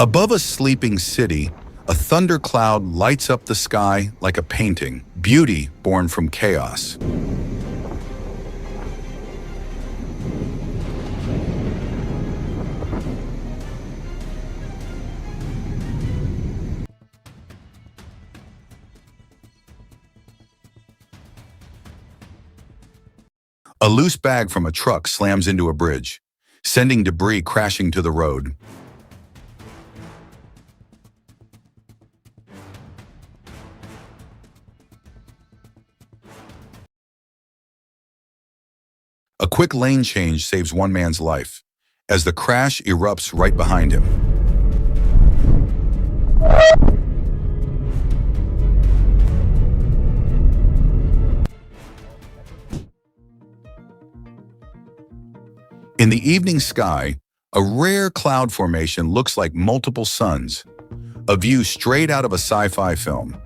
Above a sleeping city, a thundercloud lights up the sky like a painting, beauty born from chaos. A loose bag from a truck slams into a bridge, sending debris crashing to the road. A quick lane change saves one man's life, as the crash erupts right behind him. In the evening sky, a rare cloud formation looks like multiple suns, a view straight out of a sci-fi film.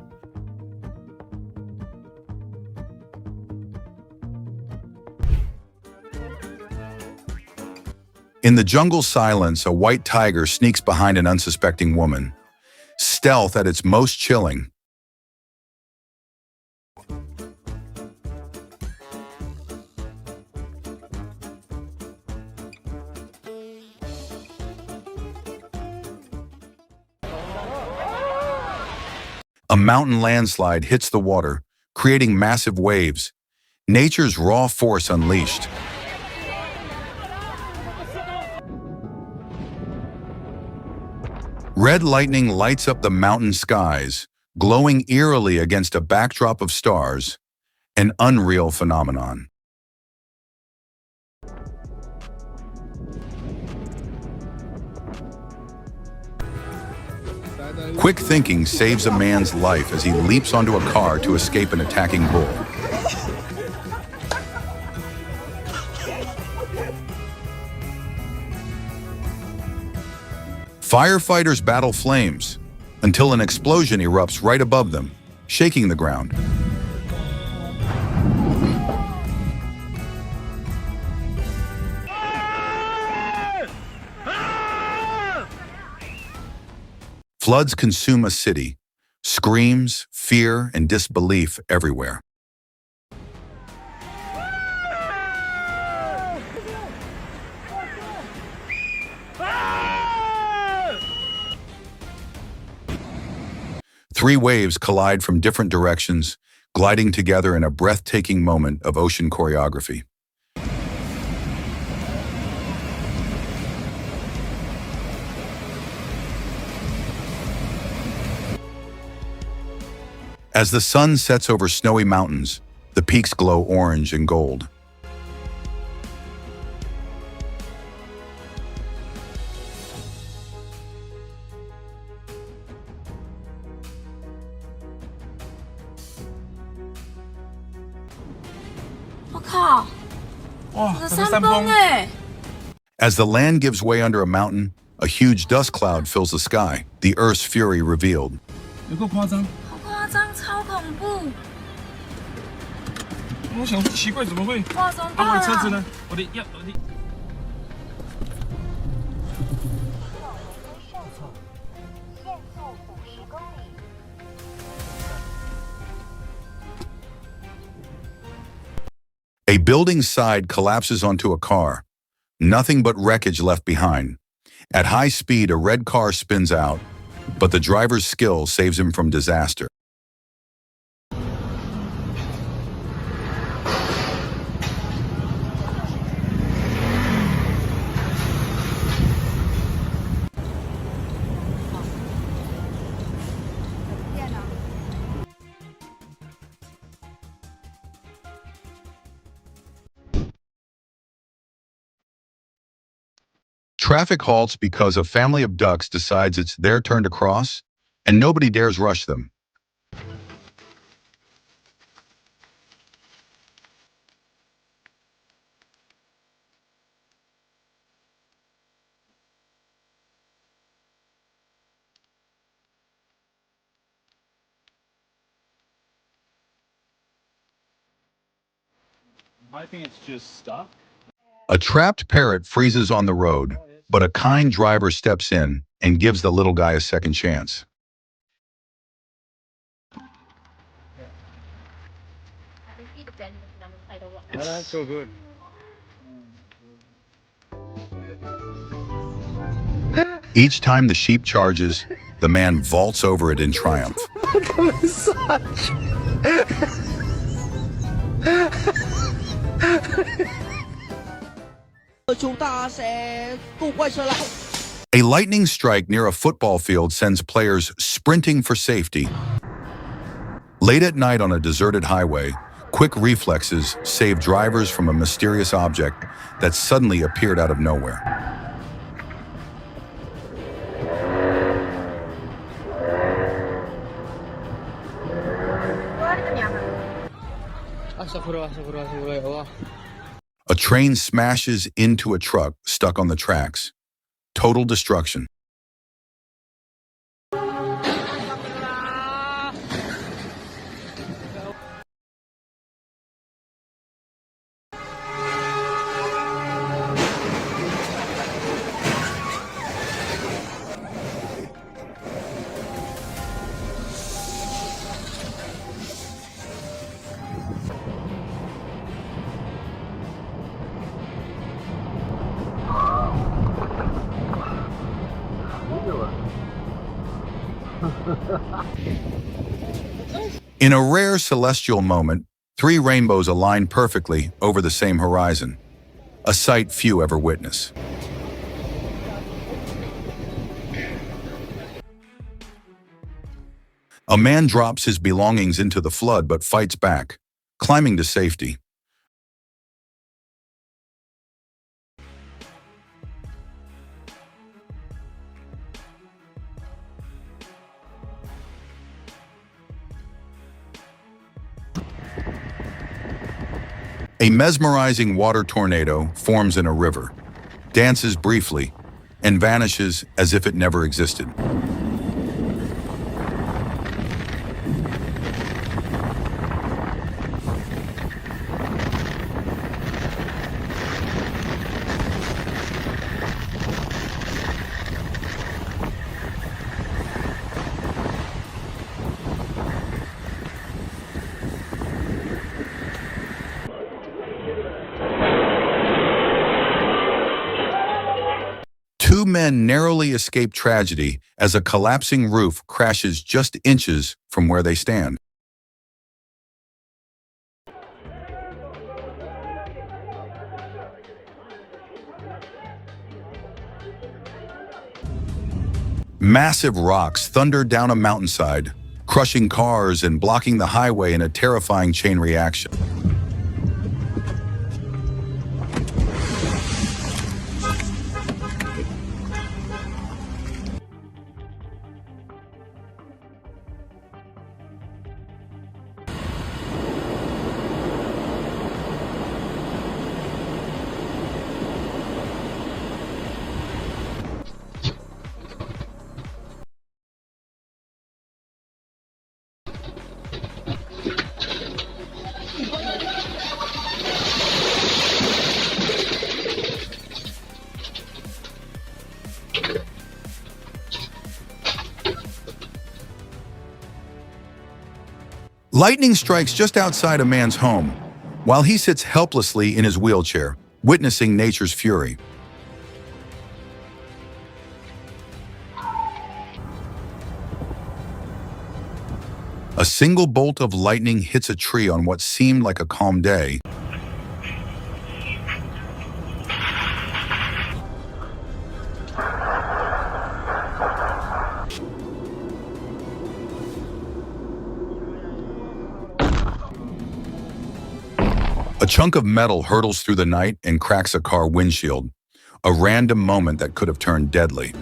In the jungle silence, a white tiger sneaks behind an unsuspecting woman. Stealth at its most chilling. A mountain landslide hits the water, creating massive waves. Nature's raw force unleashed. Red lightning lights up the mountain skies, glowing eerily against a backdrop of stars, an unreal phenomenon. Quick thinking saves a man's life as he leaps onto a car to escape an attacking bull. Firefighters battle flames until an explosion erupts right above them, shaking the ground. Floods consume a city, screams, fear, and disbelief everywhere. Three waves collide from different directions, gliding together in a breathtaking moment of ocean choreography. As the sun sets over snowy mountains, the peaks glow orange and gold. As the land gives way under a mountain, a huge dust cloud fills the sky, the Earth's fury revealed. 有够夸张！好夸张，超恐怖！我想说奇怪，怎么会？哇，怎么我办啊？的车子呢？我的。A building's side collapses onto a car, nothing but wreckage left behind. At high speed, a red car spins out, but the driver's skill saves him from disaster. Traffic halts because a family of ducks decides it's their turn to cross, and nobody dares rush them. I think it's just stuck. A trapped parrot freezes on the road, But a kind driver steps in and gives the little guy a second chance. That's so good. Each time the sheep charges, the man vaults over it in triumph. chúng ta sẽ cùng quay trở lại. A lightning strike near a football field sends players sprinting for safety. Late at night on a deserted highway, quick reflexes save drivers from a mysterious object that suddenly appeared out of nowhere. Astagfirullah, ya Allah. A train smashes into a truck stuck on the tracks. Total destruction. In a rare celestial moment, 3 rainbows align perfectly over the same horizon, a sight few ever witness. A man drops his belongings into the flood but fights back, climbing to safety. A mesmerizing water tornado forms in a river, dances briefly, and vanishes as if it never existed. Two men narrowly escape tragedy as a collapsing roof crashes just inches from where they stand. Massive rocks thunder down a mountainside, crushing cars and blocking the highway in a terrifying chain reaction. Lightning strikes just outside a man's home, while he sits helplessly in his wheelchair, witnessing nature's fury. A single bolt of lightning hits a tree on what seemed like a calm day. A chunk of metal hurtles through the night and cracks a car windshield, a random moment that could have turned deadly.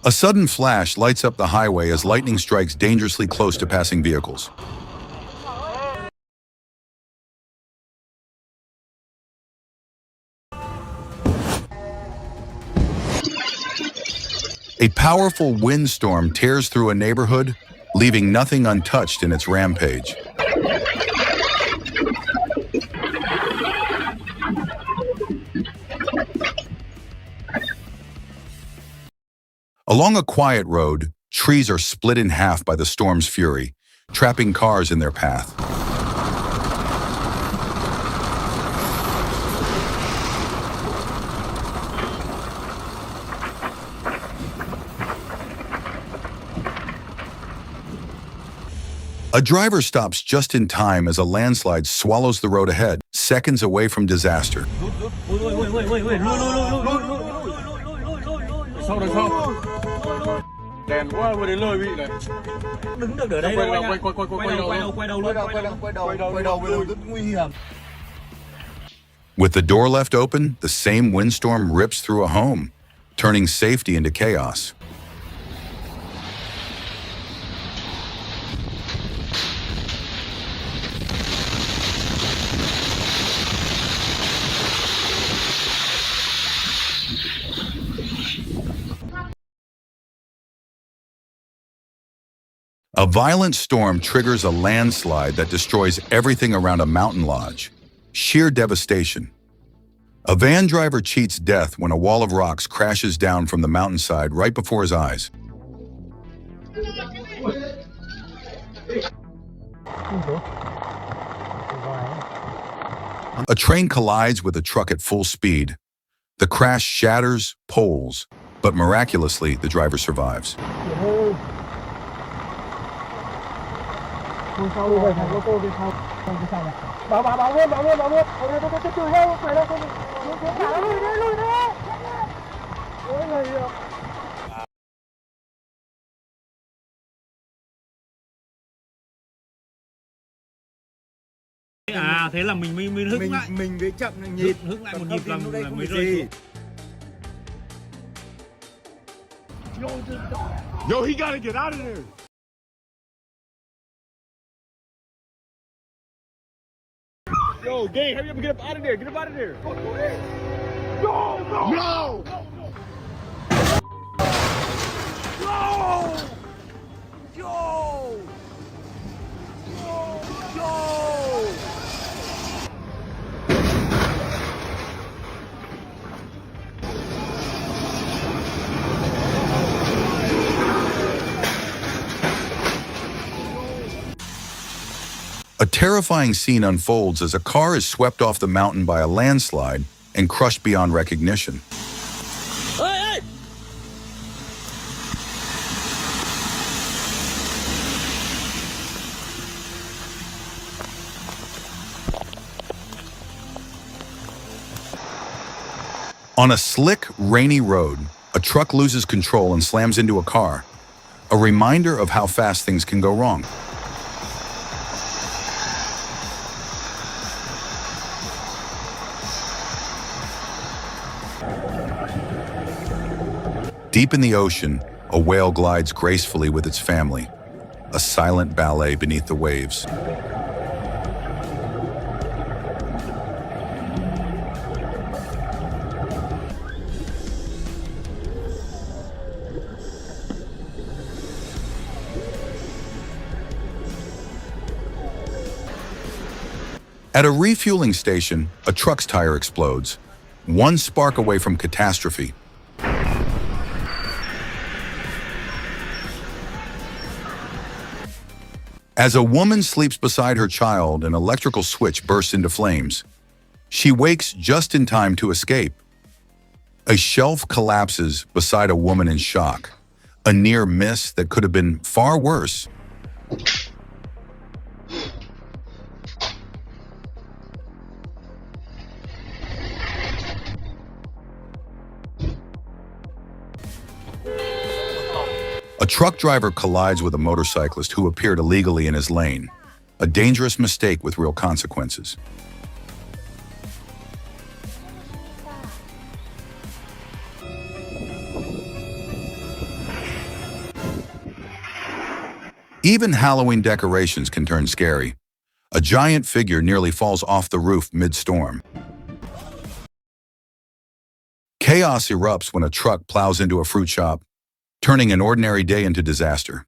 A sudden flash lights up the highway as lightning strikes dangerously close to passing vehicles. A powerful windstorm tears through a neighborhood, leaving nothing untouched in its rampage. Along a quiet road, trees are split in half by the storm's fury, trapping cars in their path. A driver stops just in time as a landslide swallows the road ahead, seconds away from disaster. Sau đằng sau. Đèn quá vừa đến lơi bị này. Đứng được ở đây đâu anh ạ. Quay đầu rất nguy hiểm. With the door left open, the same windstorm rips through a home, turning safety into chaos. A violent storm triggers a landslide that destroys everything around a mountain lodge. Sheer devastation. A van driver cheats death when a wall of rocks crashes down from the mountainside right before his eyes. A train collides with a truck at full speed. The crash shatters poles, but miraculously, the driver survives. À thế là mình hững lại. Mình với chậm nhịp. Hững lại một nhịp là mới rơi. Yo, he gotta get out of there. Yo, gang, hurry up and get up out of there. Get up out of there. No! No! Yo! Yo! Yo! A terrifying scene unfolds as a car is swept off the mountain by a landslide and crushed beyond recognition. Ê! On a slick, rainy road, a truck loses control and slams into a car, a reminder of how fast things can go wrong. Deep in the ocean, a whale glides gracefully with its family, a silent ballet beneath the waves. At a refueling station, a truck's tire explodes, one spark away from catastrophe. As a woman sleeps beside her child, an electrical switch bursts into flames. She wakes just in time to escape. A shelf collapses beside a woman in shock, a near miss that could have been far worse. A truck driver collides with a motorcyclist who appeared illegally in his lane, a dangerous mistake with real consequences. Even Halloween decorations can turn scary. A giant figure nearly falls off the roof mid-storm. Chaos erupts when a truck plows into a fruit shop, turning an ordinary day into disaster.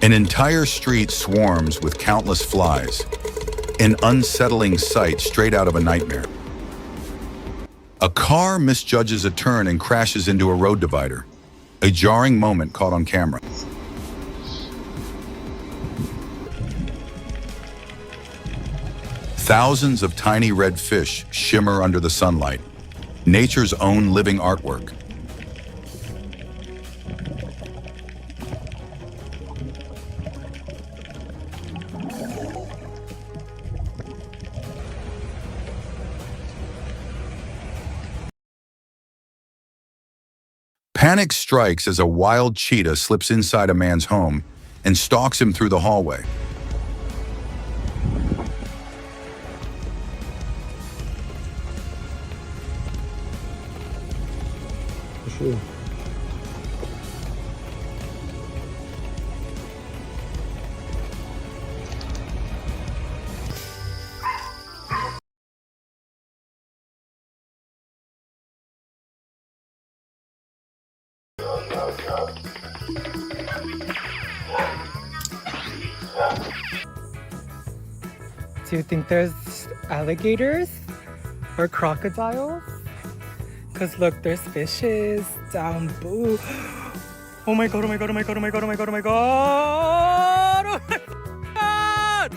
An entire street swarms with countless flies, an unsettling sight straight out of a nightmare. A car misjudges a turn and crashes into a road divider, a jarring moment caught on camera. Thousands of tiny red fish shimmer under the sunlight, nature's own living artwork. Panic strikes as a wild cheetah slips inside a man's home and stalks him through the hallway. Do you think there's alligators or crocodiles? Cause look, there's fishes down below. Oh my god, oh my god, oh my god, oh my god, oh my god, oh my god! Oh my god!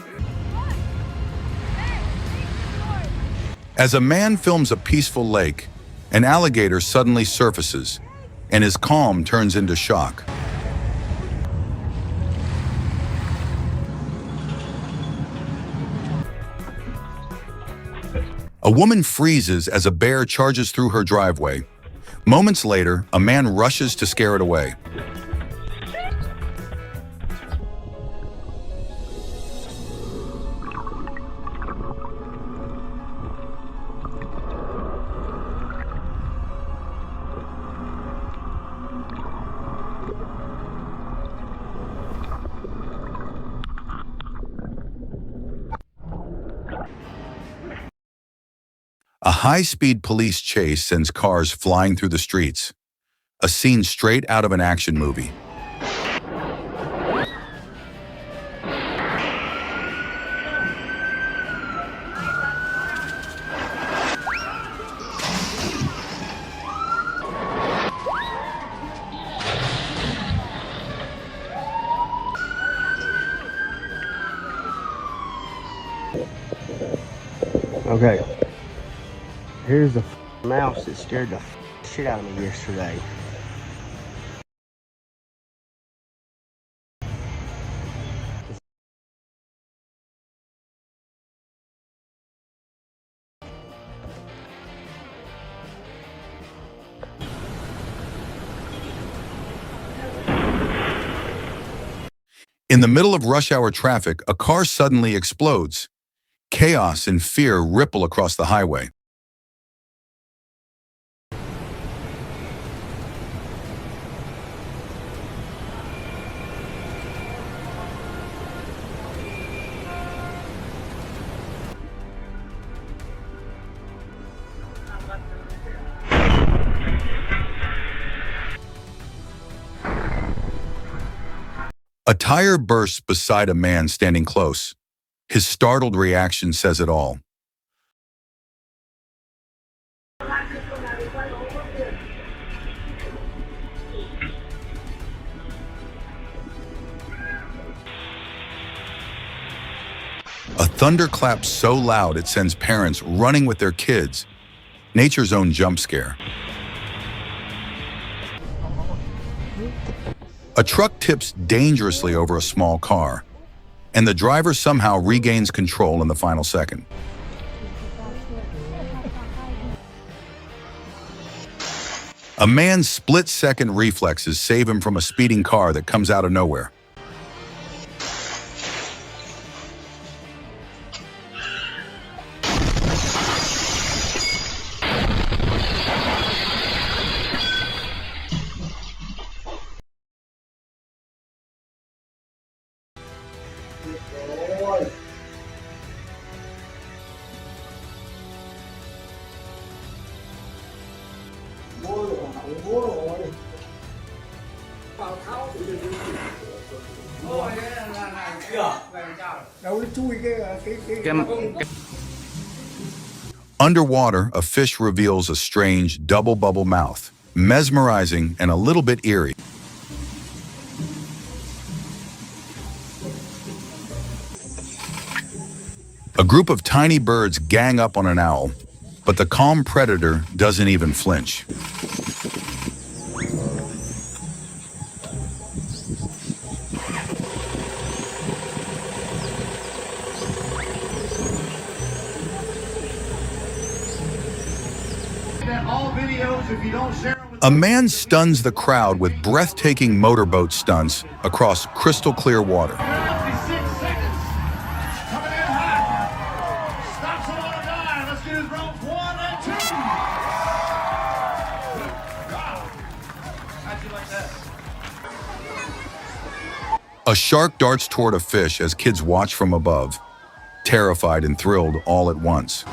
As a man films a peaceful lake, an alligator suddenly surfaces, and his calm turns into shock. A woman freezes as a bear charges through her driveway. Moments later, a man rushes to scare it away. A high-speed police chase sends cars flying through the streets, a scene straight out of an action movie. Okay. Here's the mouse that scared the shit out of me yesterday. In the middle of rush hour traffic, a car suddenly explodes. Chaos and fear ripple across the highway. A tire bursts beside a man standing close. His startled reaction says it all. A thunderclap so loud it sends parents running with their kids. Nature's own jump scare. A truck tips dangerously over a small car, and the driver somehow regains control in the final second. A man's split-second reflexes save him from a speeding car that comes out of nowhere. Underwater, a fish reveals a strange double bubble mouth, mesmerizing and a little bit eerie. A group of tiny birds gang up on an owl, but the calm predator doesn't even flinch. A man stuns the crowd with breathtaking motorboat stunts across crystal clear water. A shark darts toward a fish as kids watch from above, terrified and thrilled all at once.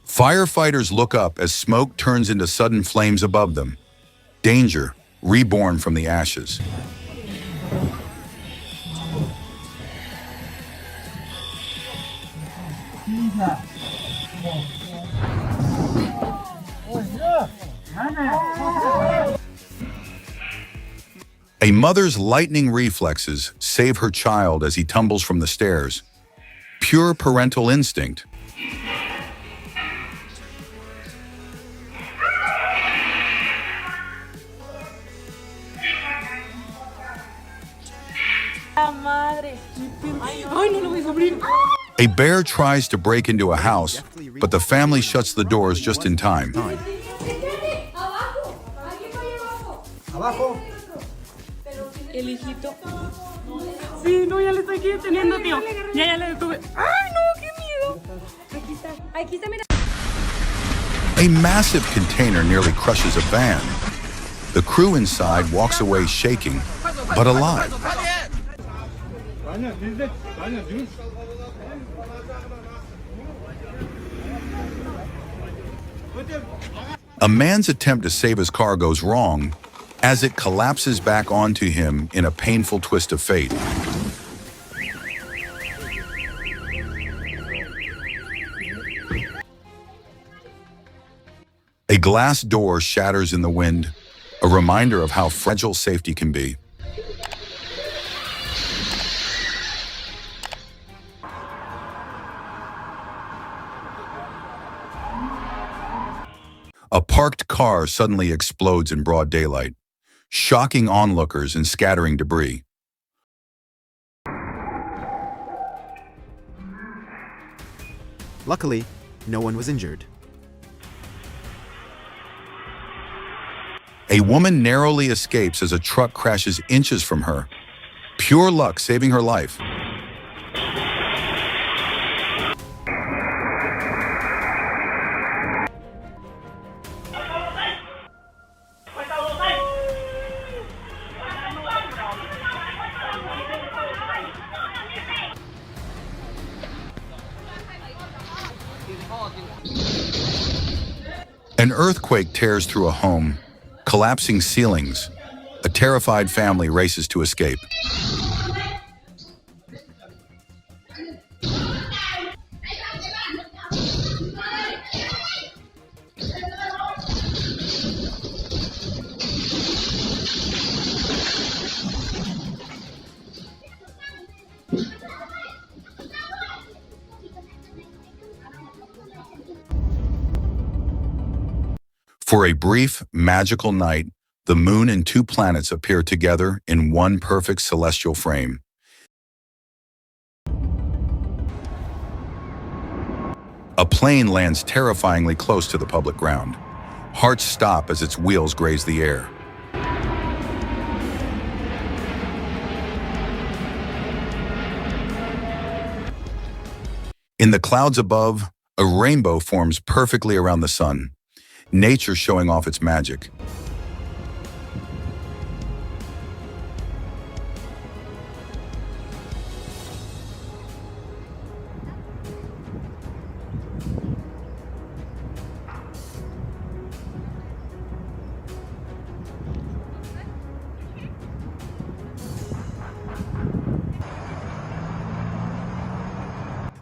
Firefighters look up as smoke turns into sudden flames above them. Danger, reborn from the ashes. A mother's lightning reflexes save her child as he tumbles from the stairs. Pure parental instinct. A bear tries to break into a house, but the family shuts the doors just in time. El hijito. Sí, no, ya le estoy aquí teniendo, tío. Ya le detuve. ¡Ay, no, qué miedo! Aquí está. Aquí está, mira. A massive container nearly crushes a van. The crew inside walks away shaking, but alive. A man's attempt to save his car goes wrong as it collapses back onto him in a painful twist of fate. A glass door shatters in the wind, a reminder of how fragile safety can be. A parked car suddenly explodes in broad daylight, shocking onlookers and scattering debris. Luckily, no one was injured. A woman narrowly escapes as a truck crashes inches from her. Pure luck saving her life. An earthquake tears through a home, collapsing ceilings. A terrified family races to escape. For a brief, magical night, the moon and two planets appear together in one perfect celestial frame. A plane lands terrifyingly close to the public ground. Hearts stop as its wheels graze the air. In the clouds above, A rainbow forms perfectly around the sun, nature showing off its magic.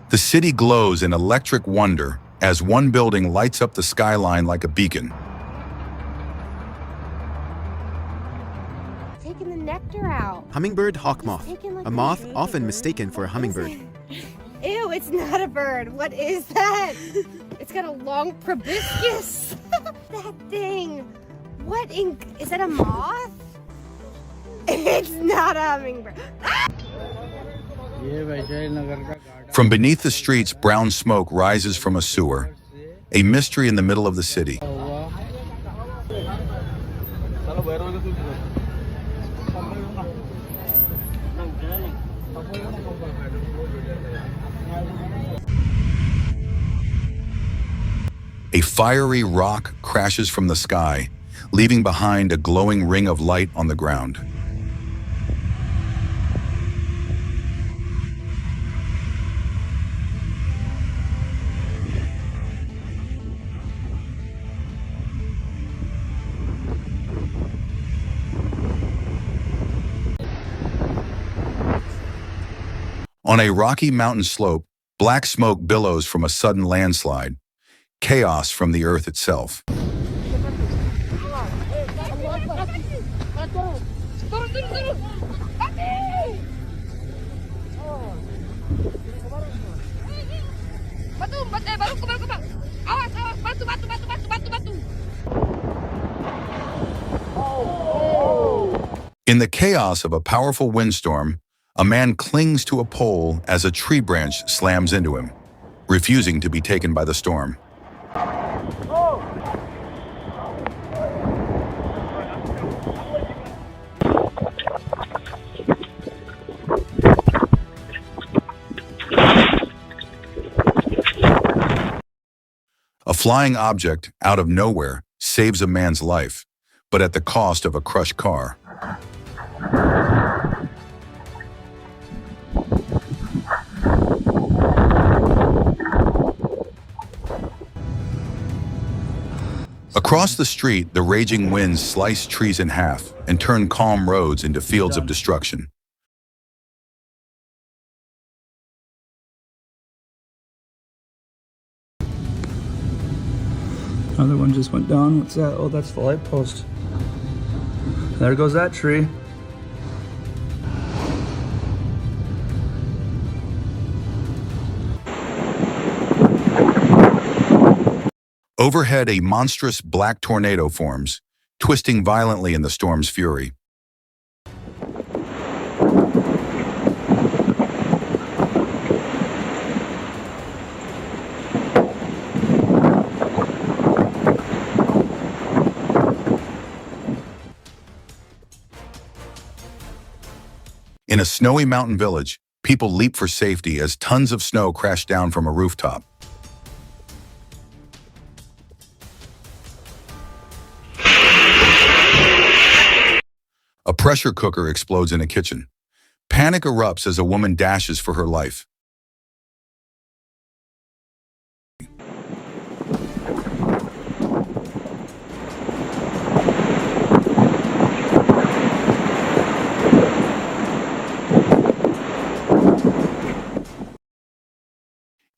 The city glows in electric wonder as one building lights up the skyline like a beacon. Taking the nectar out. Hummingbird hawk moth, Taking, like, a moth often mistaken for a hummingbird. Ew, it's not a bird. What is that? It's got a long proboscis. That thing. What in... Is that a moth? It's not a hummingbird. From beneath the streets, brown smoke rises from a sewer, a mystery in the middle of the city. A fiery rock crashes from the sky, leaving behind a glowing ring of light on the ground. On a rocky mountain slope, black smoke billows from a sudden landslide, chaos from the earth itself. In the chaos of a powerful windstorm, a man clings to a pole as a tree branch slams into him, refusing to be taken by the storm. A flying object out of nowhere saves a man's life, but at the cost of a crushed car. Across the street, the raging winds slice trees in half and turn calm roads into fields of destruction. Another one just went down. What's that? Oh, that's the light post. There goes that tree. Overhead, a monstrous black tornado forms, twisting violently in the storm's fury. In a snowy mountain village, people leap for safety as tons of snow crash down from a rooftop. A pressure cooker explodes in a kitchen. Panic erupts as a woman dashes for her life.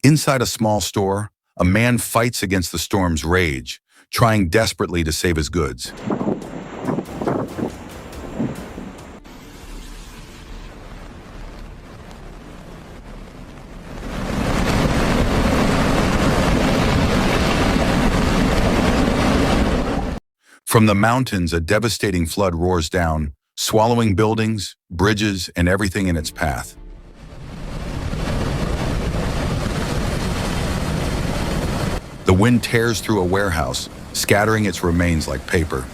Inside a small store, a man fights against the storm's rage, trying desperately to save his goods. From the mountains, a devastating flood roars down, swallowing buildings, bridges, and everything in its path. The wind tears through a warehouse, scattering its remains like paper.